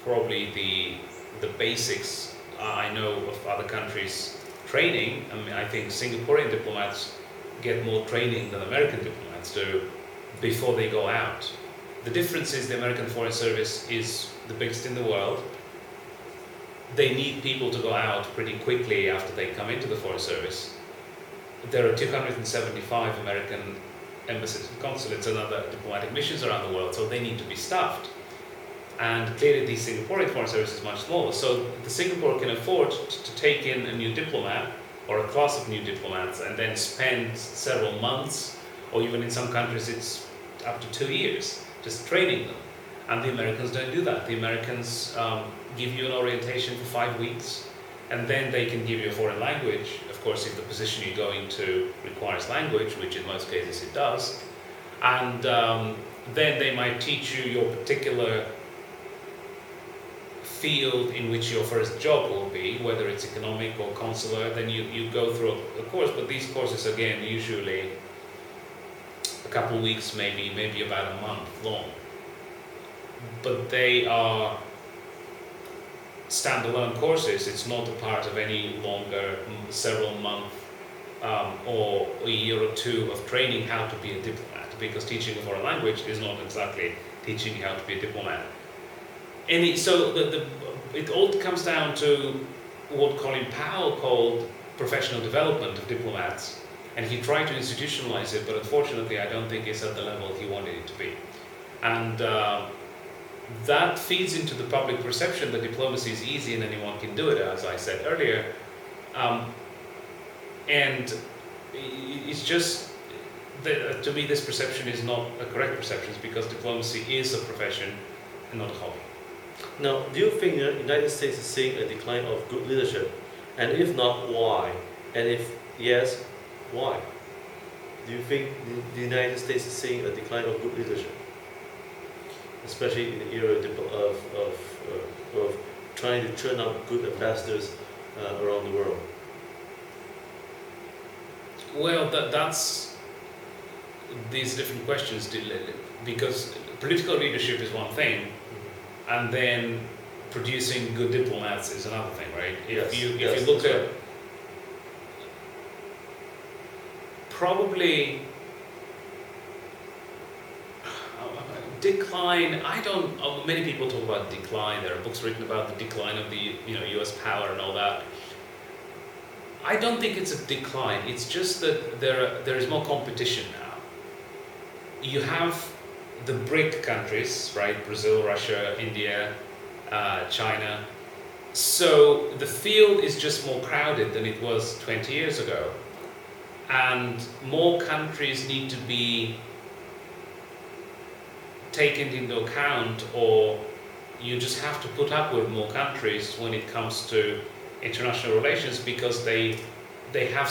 probably the basics I know of other countries training. I mean, I think Singaporean diplomats get more training than American diplomats do before they go out. The difference is the American Foreign Service is the biggest in the world. They need people to go out pretty quickly after they come into the Foreign Service. There are 275 American embassies and consulates and other diplomatic missions around the world, so they need to be staffed. And clearly the Singaporean Foreign Service is much smaller, so the Singapore can afford to take in a new diplomat or a class of new diplomats and then spend several months, or even in some countries it's up to 2 years, just training them. And the Americans don't do that. The Americans give you an orientation for 5 weeks, and then they can give you a foreign language. Of course, if the position you're going to requires language, which in most cases it does, and then they might teach you your particular field in which your first job will be, whether it's economic or consular. Then you go through a course, but these courses again usually a couple of weeks, maybe about a month long. But they are standalone courses. It's not a part of any longer several month or a year or two of training how to be a diplomat, because teaching a foreign language is not exactly teaching you how to be a diplomat. So it all comes down to what Colin Powell called professional development of diplomats, and he tried to institutionalize it, but unfortunately I don't think it's at the level he wanted it to be. And that feeds into the public perception that diplomacy is easy and anyone can do it, as I said earlier. And it's just, to me, this perception is not a correct perception, because diplomacy is a profession and not a hobby. Now, do you think the United States is seeing a decline of good leadership? And if not, why? And if yes, why? Do you think the United States is seeing a decline of good leadership? Especially in the era of trying to churn out good ambassadors around the world. Well, that's these different questions, because political leadership is one thing, and then producing good diplomats is another thing, right? If you look at probably decline, many people talk about decline. There are books written about the decline of the US power and all that. I don't think it's a decline. It's just that there is more competition now. You have the BRIC countries, right? Brazil, Russia, India, China. So the field is just more crowded than it was 20 years ago. And more countries need to be taken into account, or you just have to put up with more countries when it comes to international relations, because they have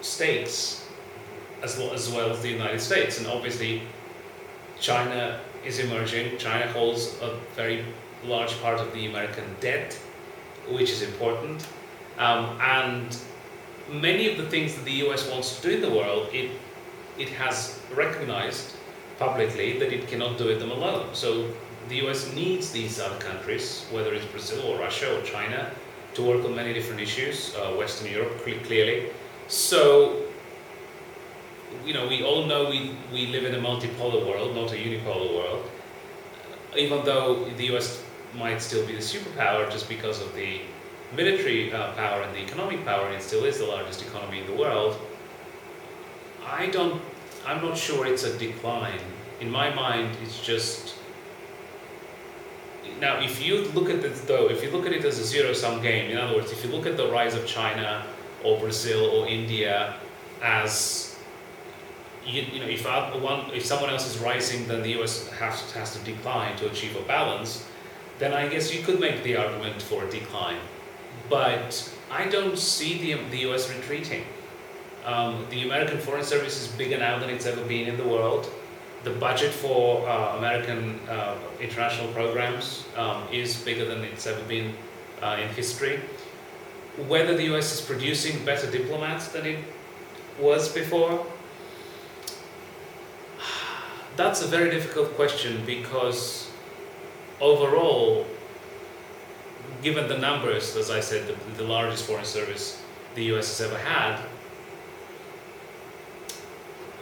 stakes as well as the United States. And obviously China is emerging. China holds a very large part of the American debt, which is important. And many of the things that the US wants to do in the world, it has recognized publicly that it cannot do them alone. So the US needs these other countries, whether it's Brazil or Russia or China, to work on many different issues, Western Europe clearly. So, we all know we live in a multipolar world, not a unipolar world. Even though the US might still be the superpower just because of the military power and the economic power, it still is the largest economy in the world. I'm not sure it's a decline. In my mind, it's just... Now, if you look at this, though, if you look at it as a zero-sum game, in other words, if you look at the rise of China or Brazil or India as, if someone else is rising, then the US has to decline to achieve a balance, then I guess you could make the argument for a decline. But I don't see the US retreating. The American Foreign Service is bigger now than it's ever been in the world. The budget for American international programs is bigger than it's ever been in history. Whether the US is producing better diplomats than it was before, that's a very difficult question, because overall given the numbers, as I said, the largest foreign service the US has ever had,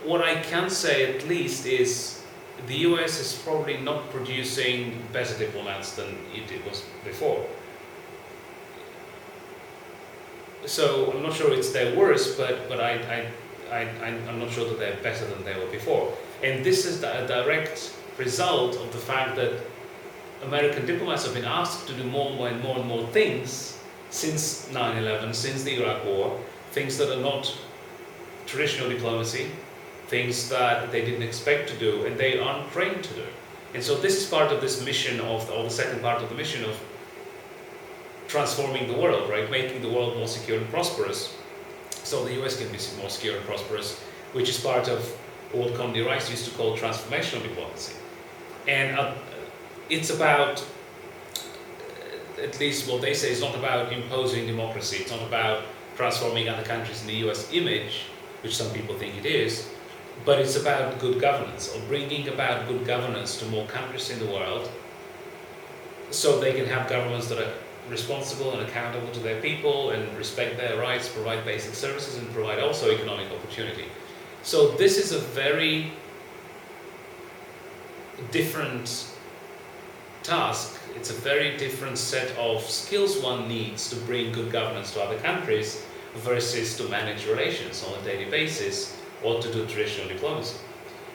what I can say at least is the US is probably not producing better diplomats than it was before. So I'm not sure it's their worst, but I'm not sure that they're better than they were before. And this is a direct result of the fact that American diplomats have been asked to do more and more things since 9/11, since the Iraq War, things that are not traditional diplomacy, things that they didn't expect to do and they aren't trained to do. And so this is part of this mission of, or the second part of the mission of transforming the world, right? Making the world more secure and prosperous, so the US can be more secure and prosperous, which is part of what Condoleezza Rice used to call transformational diplomacy. And it's about, at least what they say, it's not about imposing democracy, it's not about transforming other countries in the US image, which some people think it is, but it's about good governance, or bringing about good governance to more countries in the world, so they can have governments that are responsible and accountable to their people and respect their rights, provide basic services, and provide also economic opportunity. So this is a very different task. It's a very different set of skills one needs to bring good governance to other countries versus to manage relations on a daily basis or to do traditional diplomacy.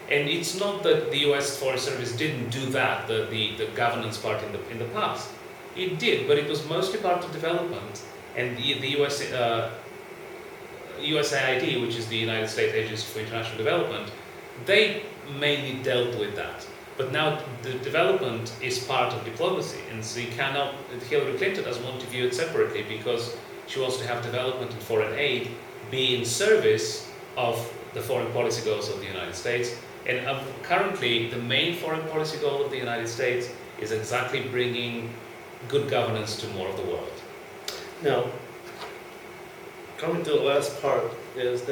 And it's not that the US Foreign Service didn't do that, the governance part in the past. It did, but it was mostly part of development. And the USAID, which is the United States Agency for International Development, they mainly dealt with that. But now the development is part of diplomacy, and so you cannot, Hillary Clinton doesn't want to view it separately because she wants to have development and foreign aid be in service of the foreign policy goals of the United States. And currently, the main foreign policy goal of the United States is exactly bringing good governance to more of the world. Now, coming to the last part, is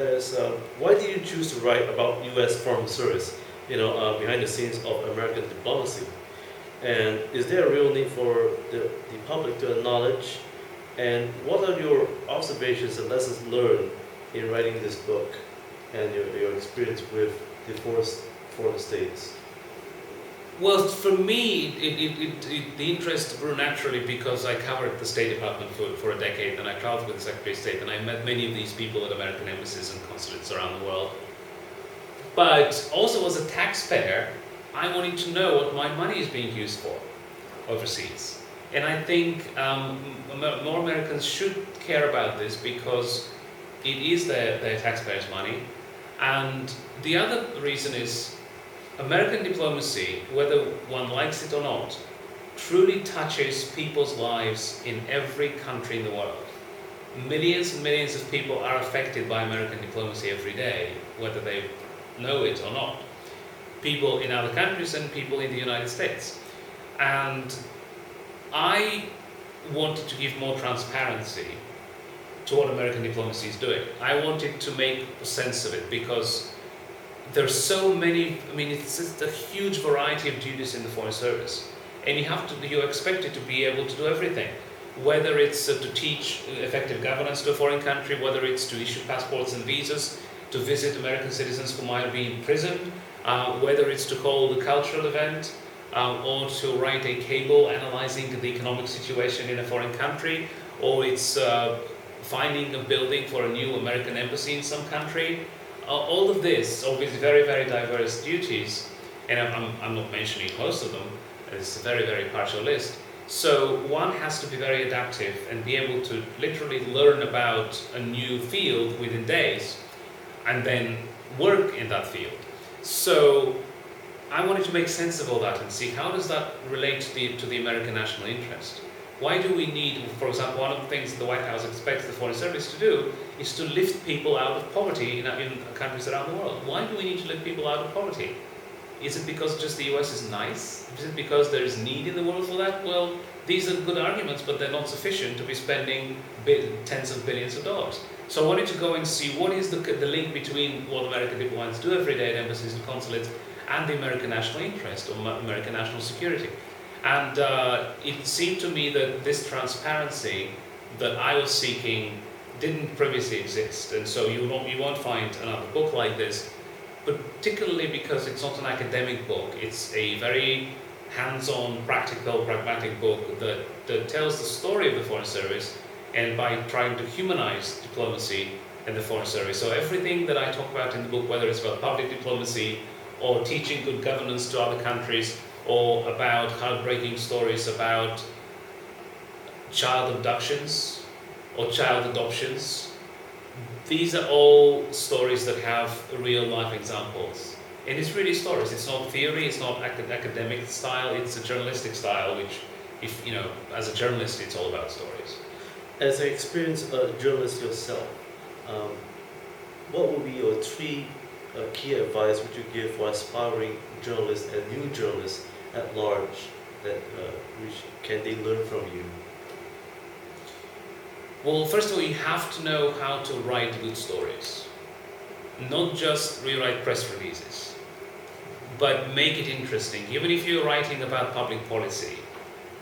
why did you choose to write about U.S. Foreign Service, behind the scenes of American diplomacy? And is there a real need for the public to acknowledge? And what are your observations and lessons learned in writing this book and your experience with the foreign states? Well, for me, the interest grew naturally because I covered the State Department for a decade, and I traveled with the Secretary of State, and I met many of these people at American embassies and consulates around the world. But also as a taxpayer, I wanted to know what my money is being used for overseas. And I think more Americans should care about this because it is their taxpayers' money. And the other reason is American diplomacy, whether one likes it or not, truly touches people's lives in every country in the world. Millions and millions of people are affected by American diplomacy every day, whether they know it or not. People in other countries and people in the United States. And I wanted to give more transparency to what American diplomacy is doing. I wanted to make sense of it because there's so many, it's just a huge variety of duties in the Foreign Service. And you're expected to be able to do everything. Whether it's to teach effective governance to a foreign country, whether it's to issue passports and visas, to visit American citizens who might be imprisoned, whether it's to hold a cultural event, or to write a cable analyzing the economic situation in a foreign country, or it's finding a building for a new American embassy in some country. All of this, obviously very, very diverse duties, and I'm not mentioning most of them, it's a very, very partial list. So one has to be very adaptive and be able to literally learn about a new field within days and then work in that field. So I wanted to make sense of all that and see how does that relate to the American national interest. Why do we need, for example, one of the things the White House expects the Foreign Service to do is to lift people out of poverty in countries around the world. Why do we need to lift people out of poverty? Is it because just the US is nice? Is it because there is need in the world for that? Well, these are good arguments, but they're not sufficient to be spending tens of billions of dollars. So I wanted to go and see what is the link between what American diplomats do every day at embassies and consulates and the American national interest or American national security. And it seemed to me that this transparency that I was seeking didn't previously exist. And so you won't find another book like this, particularly because it's not an academic book. It's a very hands-on, practical, pragmatic book that tells the story of the Foreign Service, and by trying to humanize diplomacy and the Foreign Service. So everything that I talk about in the book, whether it's about public diplomacy or teaching good governance to other countries, or about heartbreaking stories about child abductions or child adoptions, these are all stories that have real life examples. And it's really stories. It's not theory, it's not academic style, it's a journalistic style, which, if you know, as a journalist, it's all about stories. As an experienced journalist yourself, what would be your three key advice would you give for aspiring journalists and new journalists at large that which can they learn from you? Well, first of all, you have to know how to write good stories. Not just rewrite press releases, but make it interesting. Even if you're writing about public policy,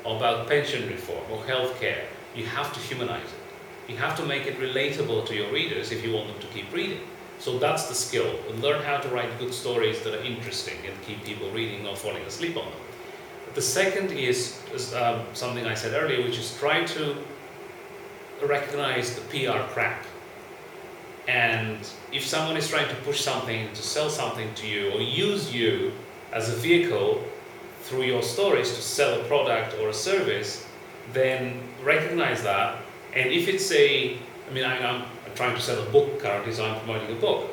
or about pension reform, or healthcare, you have to humanize it. You have to make it relatable to your readers if you want them to keep reading. So that's the skill. Learn how to write good stories that are interesting and keep people reading, not falling asleep on them. The second is something I said earlier, which is try to recognize the PR crap. And if someone is trying to push something, to sell something to you, or use you as a vehicle through your stories to sell a product or a service, then recognize that. And if it's I'm trying to sell a book currently, so I'm promoting a book,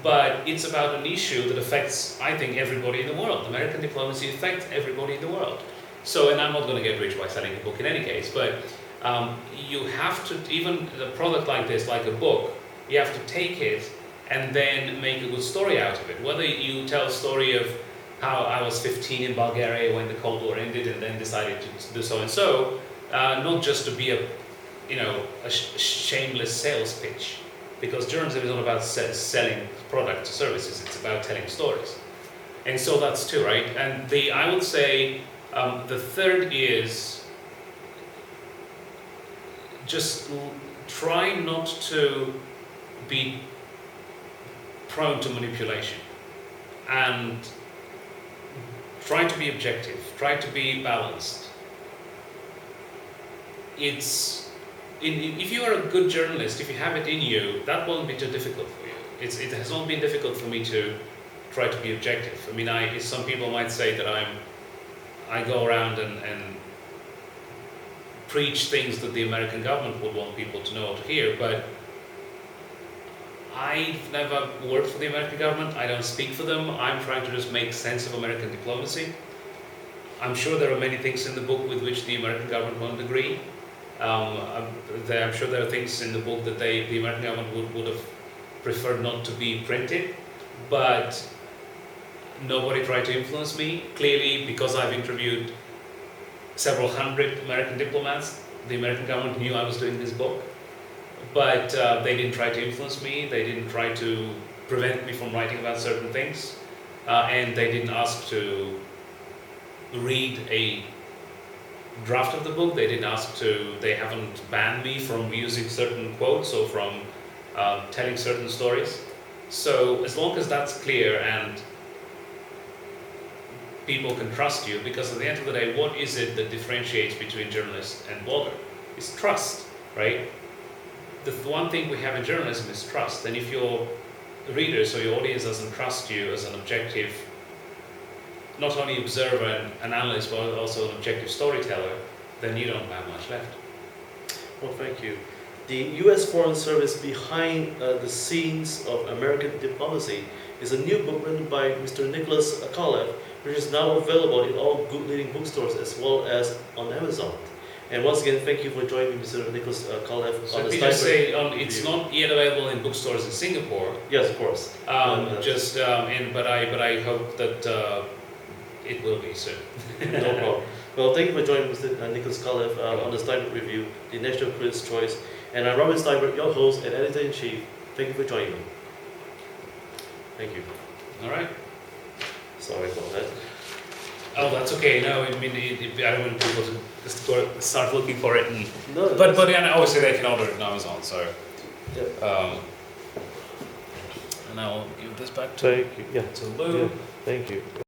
but it's about an issue that affects, I think, everybody in the world. American diplomacy affects everybody in the world. So, and I'm not going to get rich by selling a book in any case, but you have to, even a product like this, like a book, you have to take it and then make a good story out of it. Whether you tell a story of how I was 15 in Bulgaria when the Cold War ended and then decided to do so and so, not just to be a shameless sales pitch, because journalism is not about selling products or services, it's about telling stories. And so that's two, right? And I would say the third is just try not to be prone to manipulation, and try to be objective, try to be balanced. If you are a good journalist, if you have it in you, that won't be too difficult for you. It has not been difficult for me to try to be objective. I mean, some people might say that I go around and preach things that the American government would want people to know or to hear, but I've never worked for the American government. I don't speak for them. I'm trying to just make sense of American diplomacy. I'm sure there are many things in the book with which the American government won't agree. I'm sure there are things in the book that the American government would have preferred not to be printed, but nobody tried to influence me. Clearly, because I've interviewed several hundred American diplomats, the American government knew I was doing this book, but they didn't try to influence me, they didn't try to prevent me from writing about certain things, and they didn't ask to read a draft of the book, they haven't banned me from using certain quotes or from telling certain stories. So as long as that's clear and people can trust you, because at the end of the day, what is it that differentiates between journalist and blogger? It's trust, right? The one thing we have in journalism is trust, and if your readers or your audience doesn't trust you as an objective, not only observer and analyst, but also an objective storyteller, then you don't have much left. Well, thank you. The U.S. Foreign Service Behind the Scenes of American Diplomacy is a new book written by Mr. Nicholas Kralev, which is now available in all good leading bookstores as well as on Amazon. And once again, thank you for joining me, Mr. Nicholas Kralev. So let me just say, it's not yet available in bookstores in Singapore. Yes, of course. But I hope that it will be soon. No problem. Well, thank you for joining Mr. Nicholas Kralev on the Stienberg Review, the National Critic's Choice. And I'm Robin Stienberg, your host and editor-in-chief. Thank you for joining me. Thank you. All right. Sorry about that. Oh, that's okay. No, I mean, I don't want people to just go start looking for it. And, No, but yeah, obviously they can order it on Amazon. So, yeah. And I will give this back to Thank you. Yeah. Lou. Yeah. Thank you.